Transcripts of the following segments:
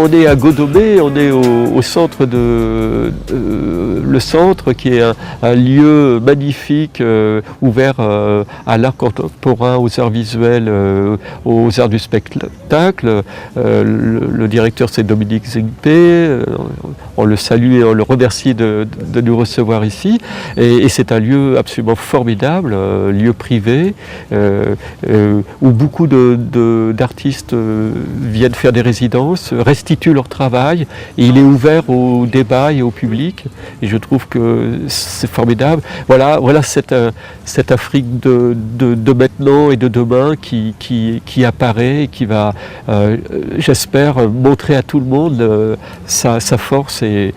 on est à Godomé, on est au centre le centre qui est un lieu magnifique, ouvert à l'art contemporain, aux arts visuels, aux arts du spectacle. Le directeur, c'est Dominique Zingpé. On le salue et on le remercie de nous recevoir ici. Et c'est un lieu absolument formidable, lieu privé, où beaucoup d'artistes viennent faire des résidences, restituent leur travail, et il est ouvert au débat et au public, et je trouve que c'est formidable. Voilà cette Afrique de maintenant et de demain qui apparaît et qui va, j'espère, montrer à tout le monde sa force et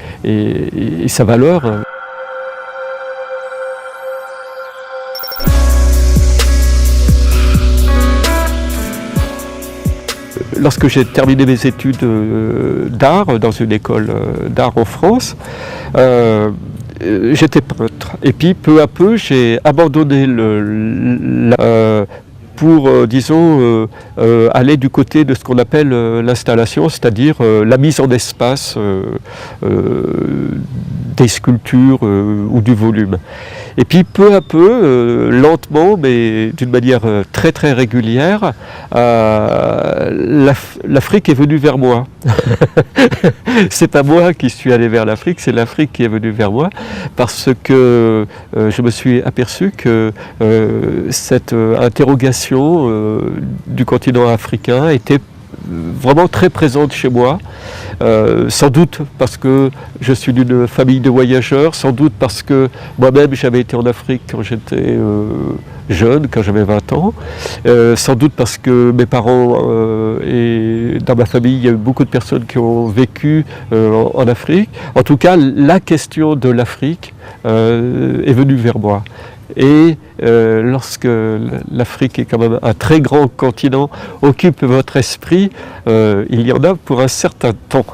sa valeur. Lorsque j'ai terminé mes études d'art dans une école d'art en France, j'étais peintre. Et puis peu à peu, j'ai abandonné pour, disons, aller du côté de ce qu'on appelle l'installation, c'est-à-dire la mise en espace des sculptures ou du volume. Et puis peu à peu, lentement, mais d'une manière très très régulière, l'Afrique est venue vers moi. C'est pas moi qui suis allé vers l'Afrique, c'est l'Afrique qui est venue vers moi, parce que je me suis aperçu que cette interrogation du continent africain était vraiment très présente chez moi, sans doute parce que je suis d'une famille de voyageurs, sans doute parce que moi-même j'avais été en Afrique quand j'étais jeune, quand j'avais 20 ans, sans doute parce que mes parents et dans ma famille il y a eu beaucoup de personnes qui ont vécu en Afrique. En tout cas, la question de l'Afrique est venue vers moi. Et lorsque l'Afrique est quand même un très grand continent, occupe votre esprit, il y en a pour un certain temps.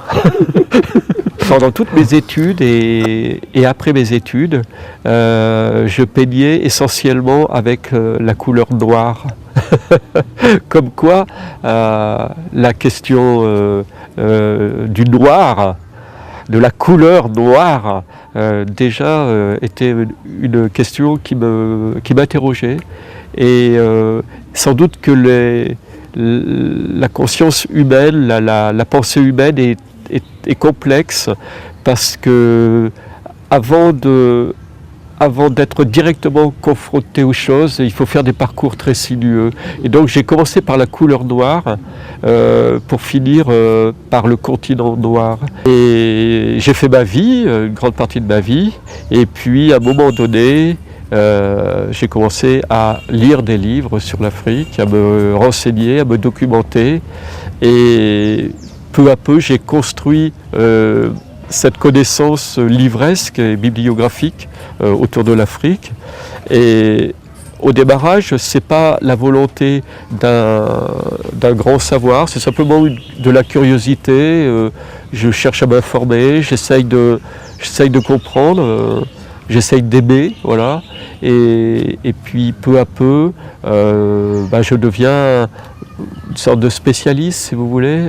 Pendant toutes mes études et après mes études, je peignais essentiellement avec la couleur noire. Comme quoi, la question du noir, de la couleur noire, déjà était une question qui m'interrogeait, et sans doute que la conscience humaine, la pensée humaine est complexe, parce que avant d'être directement confronté aux choses, il faut faire des parcours très sinueux. Et donc j'ai commencé par la couleur noire pour finir par le continent noir. Et j'ai fait ma vie, une grande partie de ma vie, et puis à un moment donné, j'ai commencé à lire des livres sur l'Afrique, à me renseigner, à me documenter, et peu à peu j'ai construit cette connaissance livresque et bibliographique autour de l'Afrique. Et au démarrage, ce n'est pas la volonté d'un grand savoir, c'est simplement de la curiosité. Je cherche à m'informer, j'essaye de comprendre, j'essaye d'aimer, voilà. Et puis peu à peu, je deviens une sorte de spécialiste, si vous voulez,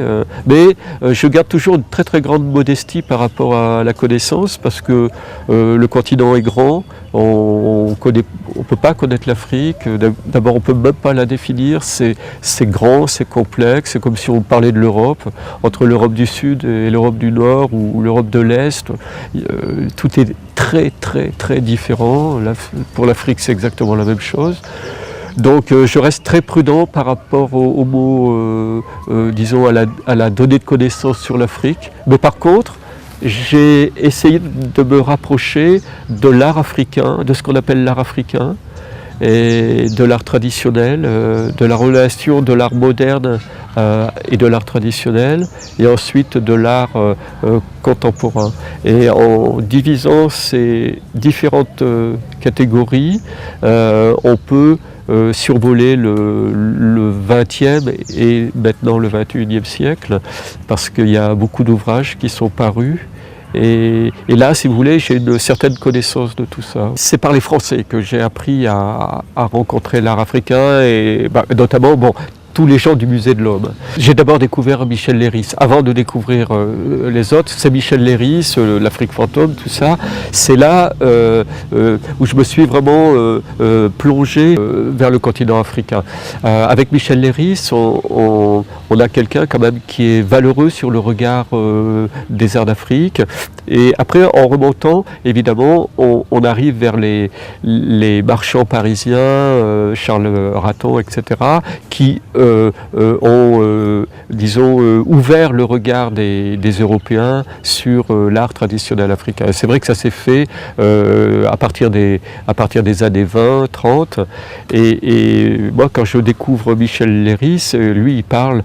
mais je garde toujours une très très grande modestie par rapport à la connaissance, parce que le continent est grand, on peut pas connaître l'Afrique, d'abord on peut même pas la définir, c'est grand, c'est complexe, c'est comme si on parlait de l'Europe, entre l'Europe du Sud et l'Europe du Nord ou l'Europe de l'Est, tout est très très très différent. Pour l'Afrique c'est exactement la même chose. Donc je reste très prudent par rapport aux mots, disons, à la donnée de connaissance sur l'Afrique. Mais par contre, j'ai essayé de me rapprocher de l'art africain, de ce qu'on appelle l'art africain, et de l'art traditionnel, de la relation de l'art moderne et de l'art traditionnel, et ensuite de l'art contemporain. Et en divisant ces différentes catégories, on peut survoler le 20e et maintenant le 21e siècle, parce qu'il y a beaucoup d'ouvrages qui sont parus. Et là, si vous voulez, j'ai une certaine connaissance de tout ça. C'est par les Français que j'ai appris à rencontrer l'art africain, et notamment, tous les gens du musée de l'Homme. J'ai d'abord découvert Michel Leiris. Avant de découvrir les autres, c'est Michel Leiris, l'Afrique fantôme, tout ça. C'est là où je me suis vraiment plongé vers le continent africain. Avec Michel Leiris, on a quelqu'un quand même qui est valeureux sur le regard des arts d'Afrique. Et après, en remontant, évidemment, on arrive vers les marchands parisiens, Charles Raton, etc., qui ont, disons, ouvert le regard des Européens sur l'art traditionnel africain. C'est vrai que ça s'est fait à partir des années 20, 30. Et moi, quand je découvre Michel Leiris, lui, il parle...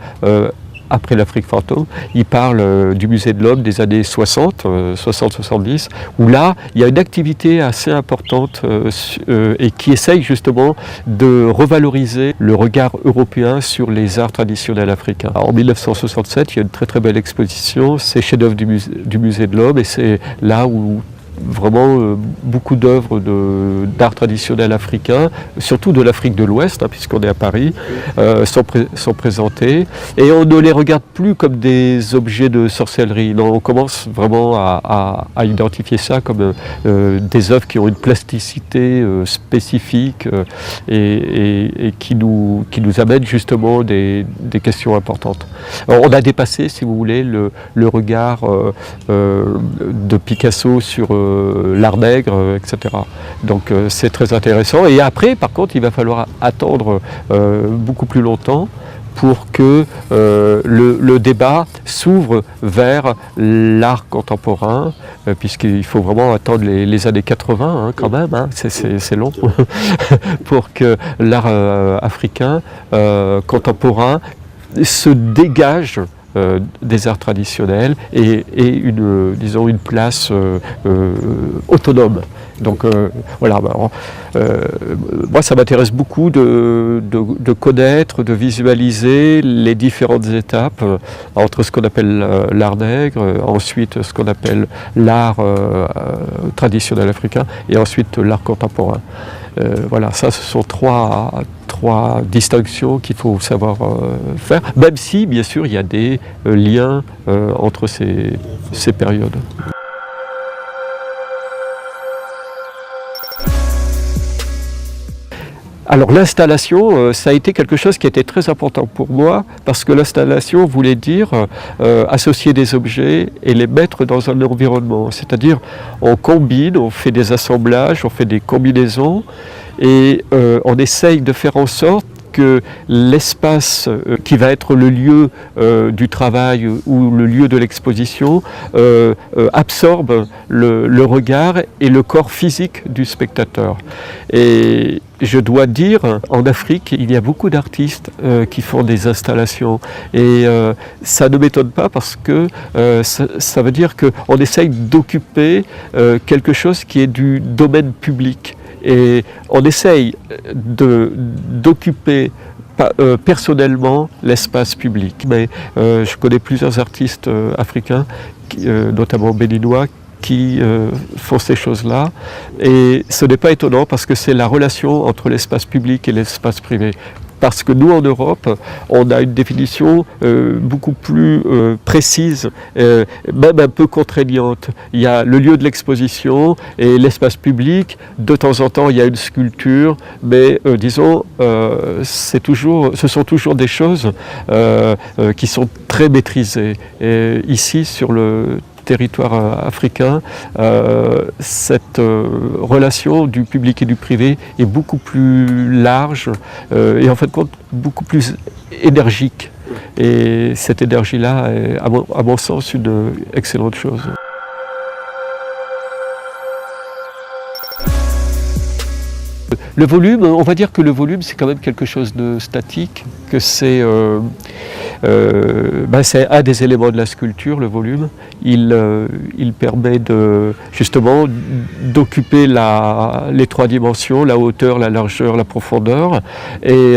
après l'Afrique fantôme, il parle du musée de l'Homme des années 60, 60-70, où là, il y a une activité assez importante et qui essaye justement de revaloriser le regard européen sur les arts traditionnels africains. Alors, en 1967, il y a une très très belle exposition, c'est chef-d'œuvre du musée de l'Homme, et c'est là où vraiment beaucoup d'œuvres d'art traditionnel africain, surtout de l'Afrique de l'Ouest, hein, puisqu'on est à Paris, sont présentées. Et on ne les regarde plus comme des objets de sorcellerie. Non, on commence vraiment à identifier ça comme des œuvres qui ont une plasticité spécifique et qui nous amènent justement des questions importantes. Alors, on a dépassé, si vous voulez, le regard de Picasso sur l'art nègre, etc. Donc c'est très intéressant. Et après, par contre, il va falloir attendre beaucoup plus longtemps pour que le débat s'ouvre vers l'art contemporain, puisqu'il faut vraiment attendre les années 80 hein, quand même, hein, c'est long, pour que l'art africain contemporain se dégage des arts traditionnels et disons une place autonome. Donc voilà, moi ça m'intéresse beaucoup de connaître, de visualiser les différentes étapes entre ce qu'on appelle l'art nègre, ensuite ce qu'on appelle l'art traditionnel africain et ensuite l'art contemporain. Voilà, ça ce sont trois distinctions qu'il faut savoir faire, même si bien sûr il y a des liens entre ces périodes. Alors l'installation, ça a été quelque chose qui était très important pour moi parce que l'installation voulait dire associer des objets et les mettre dans un environnement. C'est-à-dire on combine, on fait des assemblages, on fait des combinaisons et on essaye de faire en sorte que l'espace qui va être le lieu du travail ou le lieu de l'exposition absorbe le regard et le corps physique du spectateur. Et je dois dire, en Afrique, il y a beaucoup d'artistes qui font des installations et ça ne m'étonne pas parce que ça veut dire qu'on essaye d'occuper quelque chose qui est du domaine public. Et on essaye d'occuper personnellement l'espace public. Mais je connais plusieurs artistes africains, notamment béninois, qui font ces choses-là. Et ce n'est pas étonnant parce que c'est la relation entre l'espace public et l'espace privé. Parce que nous, en Europe, on a une définition beaucoup plus précise, même un peu contraignante. Il y a le lieu de l'exposition et l'espace public. De temps en temps, il y a une sculpture, mais disons, ce sont toujours des choses qui sont très maîtrisées. Et ici, sur le territoire africain, cette relation du public et du privé est beaucoup plus large et en fin de compte beaucoup plus énergique. Et cette énergie-là est à mon sens une excellente chose. Le volume, on va dire que le volume c'est quand même quelque chose de statique, que c'est un des éléments de la sculpture, le volume. Il permet justement d'occuper les trois dimensions, la hauteur, la largeur, la profondeur. Et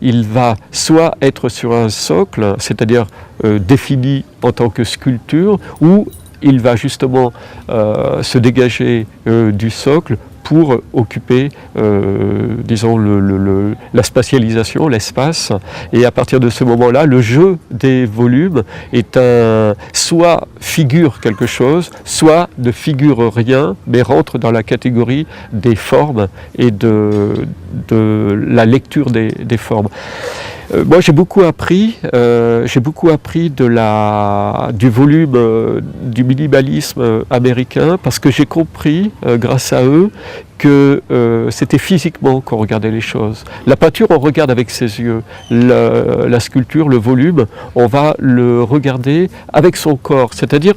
il va soit être sur un socle, c'est-à-dire défini en tant que sculpture, ou il va justement se dégager du socle pour occuper, disons, la spatialisation, l'espace. Et à partir de ce moment-là, le jeu des volumes est soit figure quelque chose, soit ne figure rien, mais rentre dans la catégorie des formes et de la lecture des formes. Moi, j'ai beaucoup appris du volume, du minimalisme américain, parce que j'ai compris, grâce à eux, que c'était physiquement qu'on regardait les choses. La peinture, on regarde avec ses yeux. La sculpture, le volume, on va le regarder avec son corps, c'est-à-dire,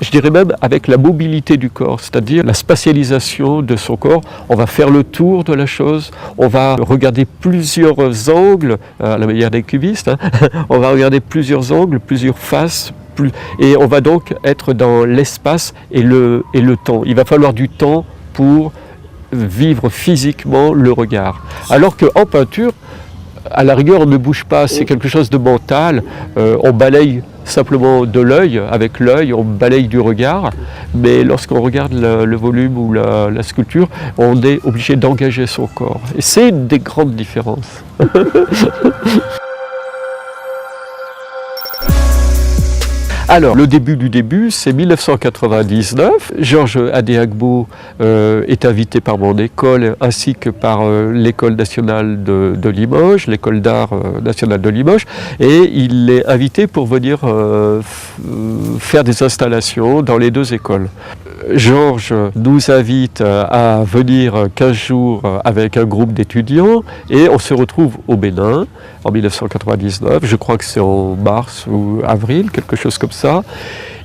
je dirais même avec la mobilité du corps, c'est-à-dire la spatialisation de son corps. On va faire le tour de la chose, on va regarder plusieurs angles, à la manière des cubistes, hein. On va regarder plusieurs angles, plusieurs faces, et on va donc être dans l'espace et le temps. Il va falloir du temps pour vivre physiquement le regard. Alors qu'en peinture, à la rigueur, on ne bouge pas, c'est quelque chose de mental, on balaye simplement de l'œil, avec l'œil, on balaye du regard, mais lorsqu'on regarde le volume ou la sculpture, on est obligé d'engager son corps. Et c'est une des grandes différences. Alors, le début du début, c'est 1999. Georges Adéagbo est invité par mon école ainsi que par l'école nationale de Limoges, l'école d'art nationale de Limoges, et il est invité pour venir faire des installations dans les deux écoles. Georges nous invite à venir 15 jours avec un groupe d'étudiants et on se retrouve au Bénin en 1999, je crois que c'est en mars ou avril, quelque chose comme ça.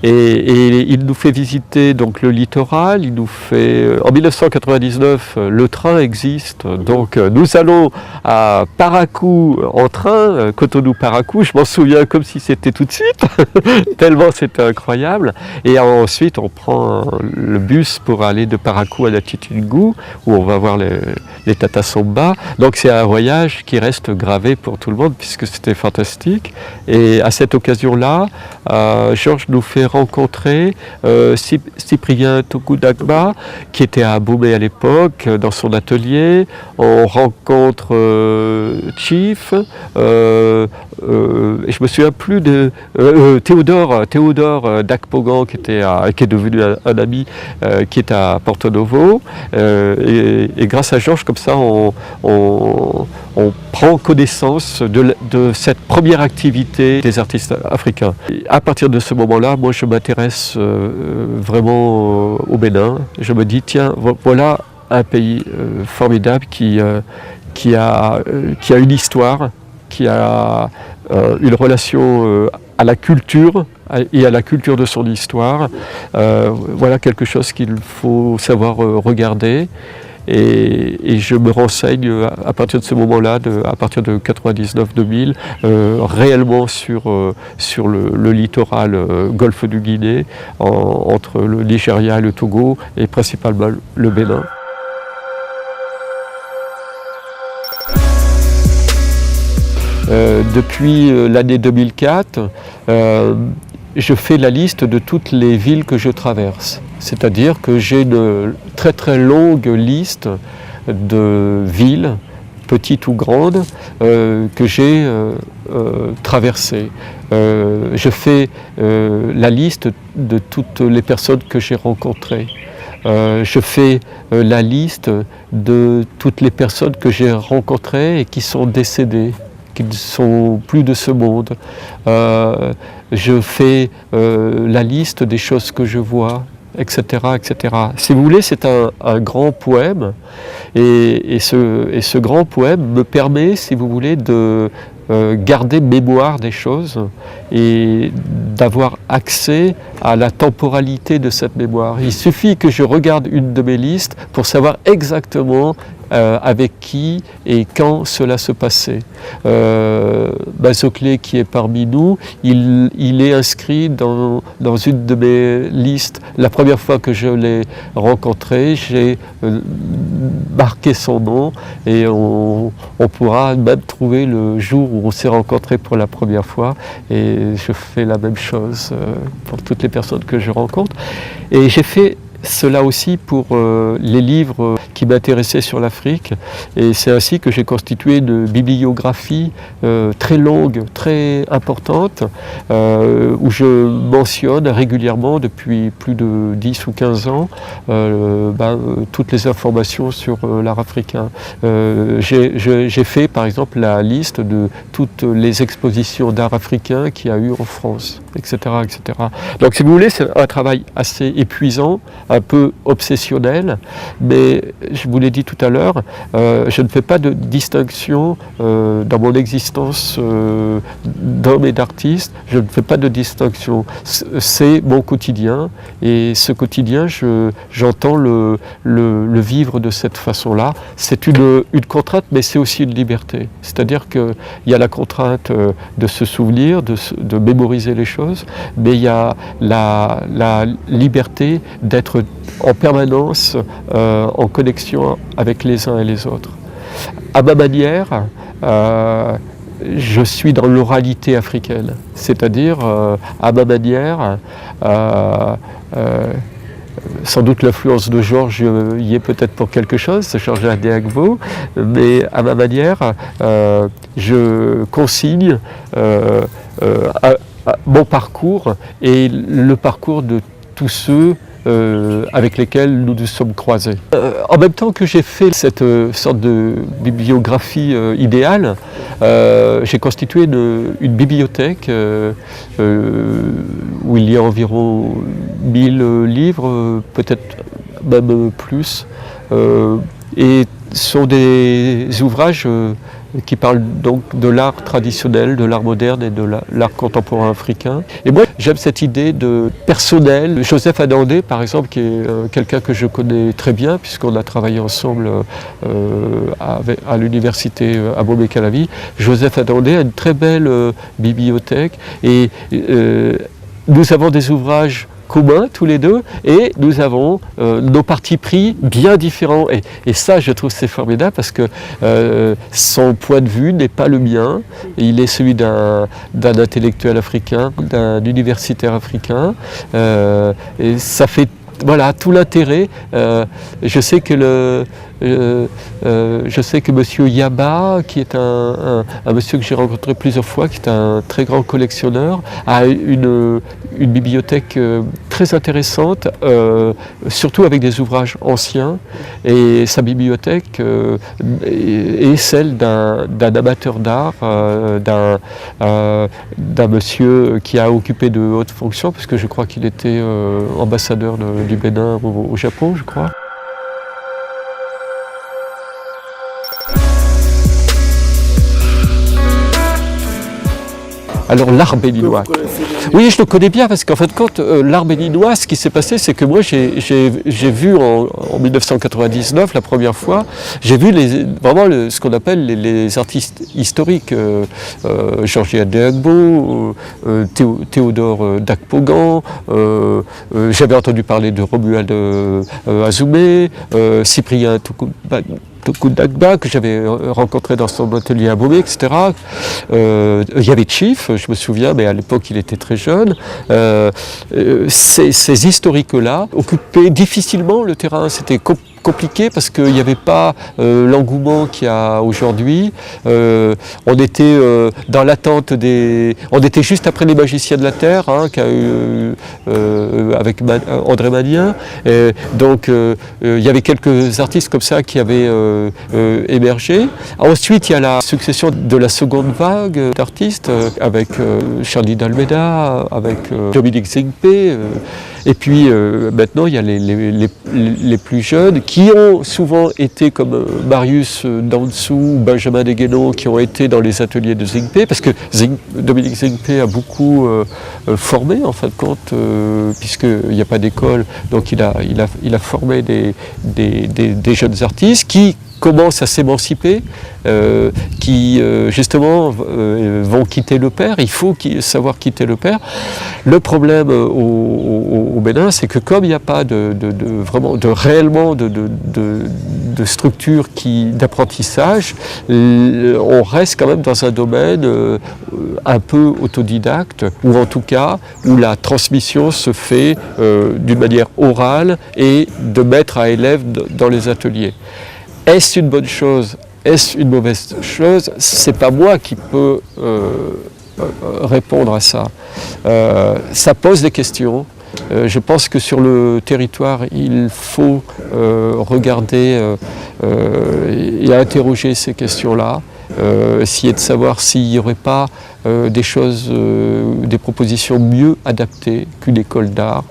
Et il nous fait visiter donc le littoral, il nous fait... En 1999, le train existe, donc nous allons à Parakou en train, Cotonou-Parakou, je m'en souviens comme si c'était tout de suite, tellement c'était incroyable. Et ensuite, on prend le bus pour aller de Parakou à Latchingout, où on va voir les Tata Samba. Donc c'est un voyage qui reste gravé pour tout le monde, puisque c'était fantastique. Et à cette occasion-là, Georges nous fait rencontrer Cyprien Tokudagba, qui était à Bombay à l'époque, dans son atelier. On rencontre Chief, et je me souviens plus de Théodore Dakpogan, qui est devenu un ami, qui est à Porto Novo. Et grâce à Georges, comme ça, on prend connaissance de cette première activité des artistes africains. Et à partir de ce moment-là, moi je m'intéresse vraiment au Bénin. Je me dis, tiens, voilà un pays formidable qui a une histoire, qui a une relation à la culture et à la culture de son histoire. Voilà quelque chose qu'il faut savoir regarder. Et je me renseigne à partir de ce moment-là, à partir de 99-2000, réellement sur le littoral golfe du Guinée, entre le Nigeria et le Togo, et principalement le Bénin. Depuis l'année 2004, je fais la liste de toutes les villes que je traverse. C'est-à-dire que j'ai une très très longue liste de villes, petites ou grandes, que j'ai traversées. Je fais la liste de toutes les personnes que j'ai rencontrées. Je fais la liste de toutes les personnes que j'ai rencontrées et qui sont décédées, qui ne sont plus de ce monde. Je fais la liste des choses que je vois, etc., etc. Si vous voulez, c'est un grand poème, et ce grand poème me permet, si vous voulez, de garder mémoire des choses et d'avoir accès à la temporalité de cette mémoire. Il suffit que je regarde une de mes listes pour savoir exactement avec qui et quand cela se passait. Bazoclé, qui est parmi nous, il est inscrit dans une de mes listes. La première fois que je l'ai rencontré, j'ai marqué son nom, et on pourra même trouver le jour où on s'est rencontrés pour la première fois, et je fais la même chose pour toutes les personnes que je rencontre. Et j'ai fait cela aussi pour les livres qui m'intéressaient sur l'Afrique. Et c'est ainsi que j'ai constitué une bibliographie très longue, très importante, où je mentionne régulièrement depuis plus de 10 ou 15 ans toutes les informations sur l'art africain. J'ai fait par exemple la liste de toutes les expositions d'art africain qu'il y a eu en France, etc., etc. Donc si vous voulez, c'est un travail assez épuisant, un peu obsessionnel, mais je vous l'ai dit tout à l'heure, je ne fais pas de distinction dans mon existence d'homme et d'artiste, je ne fais pas de distinction. C'est mon quotidien, et ce quotidien, j'entends le vivre de cette façon-là. C'est une contrainte, mais c'est aussi une liberté. C'est-à-dire qu'il y a la contrainte de se souvenir, de mémoriser les choses, mais il y a la liberté d'être en permanence en connexion avec les uns et les autres. À ma manière, je suis dans l'oralité africaine, c'est-à-dire à ma manière, sans doute l'influence de Georges y est peut-être pour quelque chose, Georges Adéagbo, mais à ma manière, je consigne mon parcours et le parcours de tous ceux avec lesquels nous nous sommes croisés. En même temps que j'ai fait cette sorte de bibliographie idéale, j'ai constitué une bibliothèque où il y a environ 1000 livres, peut-être même plus, et sont des ouvrages qui parlent donc de l'art traditionnel, de l'art moderne et de l'art contemporain africain. Et moi, j'aime cette idée de personnel. Joseph Adandé, par exemple, qui est quelqu'un que je connais très bien, puisqu'on a travaillé ensemble à l'université à Bomey-Calavi. Joseph Adandé a une très belle bibliothèque, et nous avons des ouvrages communs tous les deux, et nous avons nos partis pris bien différents, et ça je trouve c'est formidable, parce que son point de vue n'est pas le mien, il est celui d'un intellectuel africain, d'un universitaire africain, et ça fait voilà tout l'intérêt. Je sais que M. Yaba, qui est un monsieur que j'ai rencontré plusieurs fois, qui est un très grand collectionneur, a une bibliothèque très intéressante, surtout avec des ouvrages anciens, et sa bibliothèque est celle d'un amateur d'art, d'un monsieur qui a occupé de hautes fonctions, parce que je crois qu'il était ambassadeur du Bénin au Japon, je crois. Alors l'art béninois. Oui, je le connais bien, parce qu'en fin de compte, l'art béninois, ce qui s'est passé, c'est que moi j'ai vu en 1999, la première fois, j'ai vu vraiment ce qu'on appelle les artistes historiques, Georges Adéagbo, Théodore Dakpogan, j'avais entendu parler de Romuald Azoumé, Cyprien Tokoudagba, que j'avais rencontré dans son atelier à Bomey, etc. Il y avait Chief, je me souviens, mais à l'époque il était très jeune. Ces historiques-là occupaient difficilement le terrain. C'était compliqué parce qu'il n'y avait pas l'engouement qu'il y a aujourd'hui. On était dans l'attente on était juste après les Magiciens de la Terre, qu'a eu avec André Manien. Donc il y avait quelques artistes comme ça qui avaient émergé. Ensuite, il y a la succession de la seconde vague d'artistes avec Charlie d'Almeida, avec Dominique Zingpe. Et puis maintenant, il y a les plus jeunes qui ont souvent été comme Marius Dansou ou Benjamin Deguénon, qui ont été dans les ateliers de Zingpe, parce que Dominique Zingpe a beaucoup formé, en fin de compte, puisqu'il n'y a pas d'école, donc il a formé des jeunes artistes qui commencent à s'émanciper, qui justement vont quitter le père. Il faut savoir quitter le père. Le problème au Bénin, c'est que comme il n'y a pas réellement de structure d'apprentissage, on reste quand même dans un domaine un peu autodidacte, ou en tout cas où la transmission se fait d'une manière orale et de maître à élève dans les ateliers. Est-ce une bonne chose? Est-ce une mauvaise chose? C'est pas moi qui peux répondre à ça. Ça pose des questions. Je pense que sur le territoire, il faut regarder et interroger ces questions-là, essayer de savoir s'il n'y aurait pas des choses, des propositions mieux adaptées qu'une école d'art.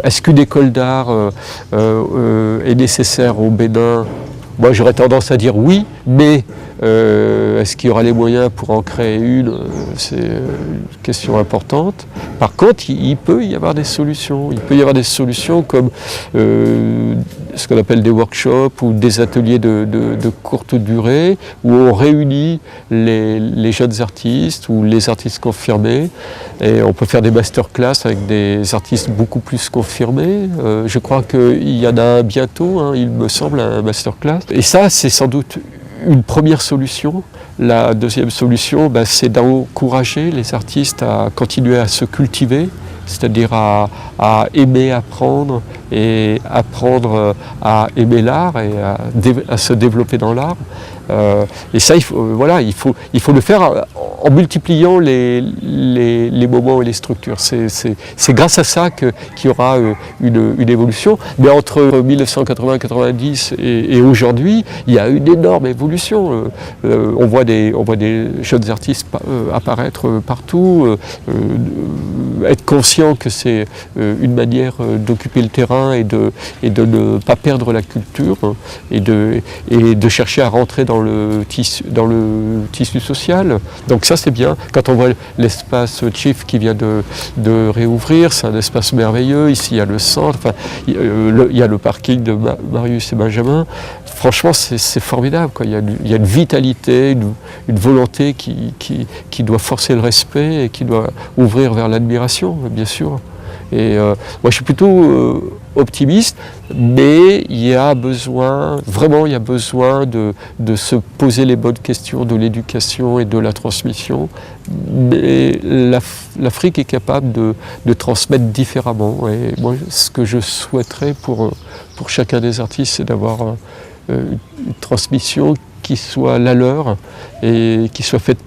Est-ce qu'une école d'art est nécessaire au Bénin? Moi, j'aurais tendance à dire oui, mais est-ce qu'il y aura les moyens pour en créer une? C'est une question importante. Par contre, il peut y avoir des solutions. Il peut y avoir des solutions comme ce qu'on appelle des workshops ou des ateliers de courte durée où on réunit les jeunes artistes ou les artistes confirmés et on peut faire des masterclass avec des artistes beaucoup plus confirmés. Je crois qu'il y en a un bientôt, hein, il me semble, un masterclass. Et ça, c'est sans doute une première solution. La deuxième solution, c'est d'encourager les artistes à continuer à se cultiver, c'est-à-dire à aimer apprendre et apprendre à aimer l'art et à se développer dans l'art. Et ça, il faut le faire en multipliant les moments et les structures. C'est grâce à ça qu'il y aura une évolution. Mais entre 1980-90 et aujourd'hui, il y a une énorme évolution. On voit des jeunes artistes apparaître partout, être conscient que c'est une manière d'occuper le terrain et de ne pas perdre la culture et de chercher à rentrer dans le tissu social. Donc ça c'est bien. Quand on voit l'espace Chief qui vient de réouvrir, c'est un espace merveilleux. Ici il y a le centre, il y a le parking de Marius et Benjamin. Franchement c'est formidable, quoi. Il y a une vitalité, une volonté qui doit forcer le respect et qui doit ouvrir vers l'admiration, bien sûr. Et moi je suis plutôt optimiste, mais il y a besoin de se poser les bonnes questions de l'éducation et de la transmission. Mais l'Afrique est capable de transmettre différemment. Et moi ce que je souhaiterais pour chacun des artistes, c'est d'avoir une transmission qui soit la leur et qui soit faite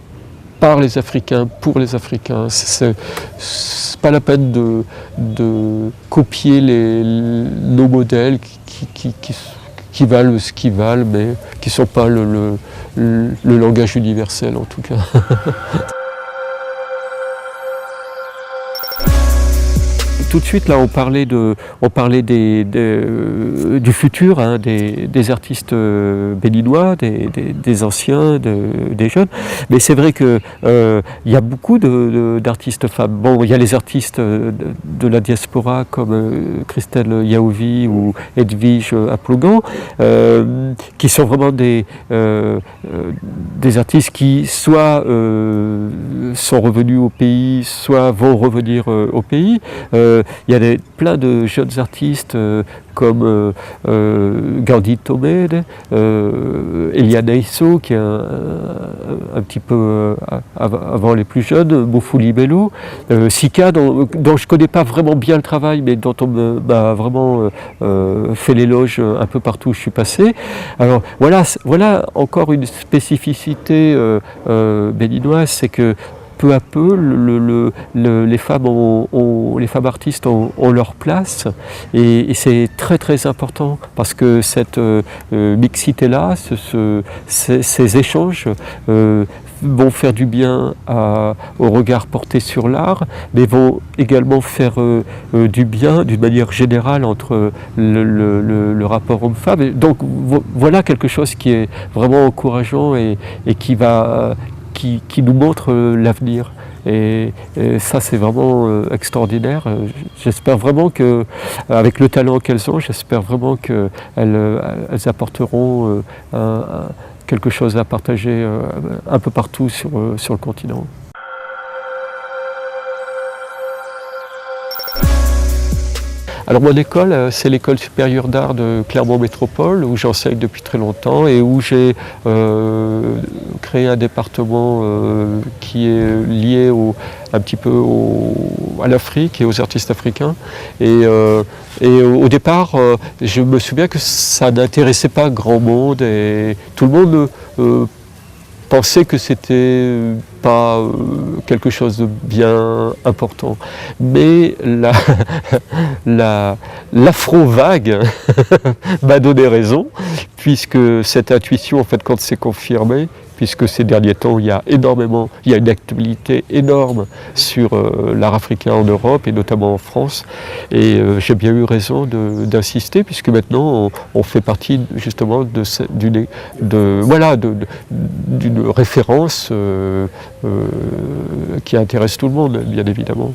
par les Africains, pour les Africains. C'est pas la peine de copier nos modèles qui valent ce qu'ils valent, mais qui ne sont pas le langage universel en tout cas. Tout de suite, là, on parlait du futur, hein, des artistes béninois, des anciens, des jeunes. Mais c'est vrai que il y a beaucoup d'artistes femmes. Bon, il y a les artistes de la diaspora comme Christelle Yaovi ou Edwige Aplogan, qui sont vraiment des artistes qui soit sont revenus au pays, soit vont revenir au pays. Il y a plein de jeunes artistes comme Gandhi Tomede, Eliana Isso, qui est un petit peu avant les plus jeunes, Mofuli Bello, Sika, dont je ne connais pas vraiment bien le travail, mais dont on m'a vraiment fait l'éloge un peu partout où je suis passé. Alors voilà encore une spécificité béninoise, c'est que peu à peu, les femmes artistes ont leur place et c'est très très important parce que cette mixité-là, ces échanges vont faire du bien au regard porté sur l'art, mais vont également faire du bien d'une manière générale entre le rapport homme-femme. Donc voilà quelque chose qui est vraiment encourageant et qui nous montre l'avenir. Et ça, c'est vraiment extraordinaire. J'espère vraiment que, avec le talent qu'elles ont, j'espère vraiment qu'elles apporteront quelque chose à partager un peu partout sur le continent. Alors mon école, c'est l'école supérieure d'art de Clermont Métropole, où j'enseigne depuis très longtemps et où j'ai créé un département qui est lié un petit peu à l'Afrique et aux artistes africains. Et au départ, je me souviens que ça n'intéressait pas grand monde et tout le monde pensait que c'était pas quelque chose de bien important. Mais l'afro-vague m'a donné raison, puisque cette intuition, en fait, quand c'est confirmé, puisque ces derniers temps, il y a une actualité énorme sur l'art africain en Europe et notamment en France. Et j'ai bien eu raison d'insister, puisque maintenant on fait partie justement d'une référence qui intéresse tout le monde, bien évidemment.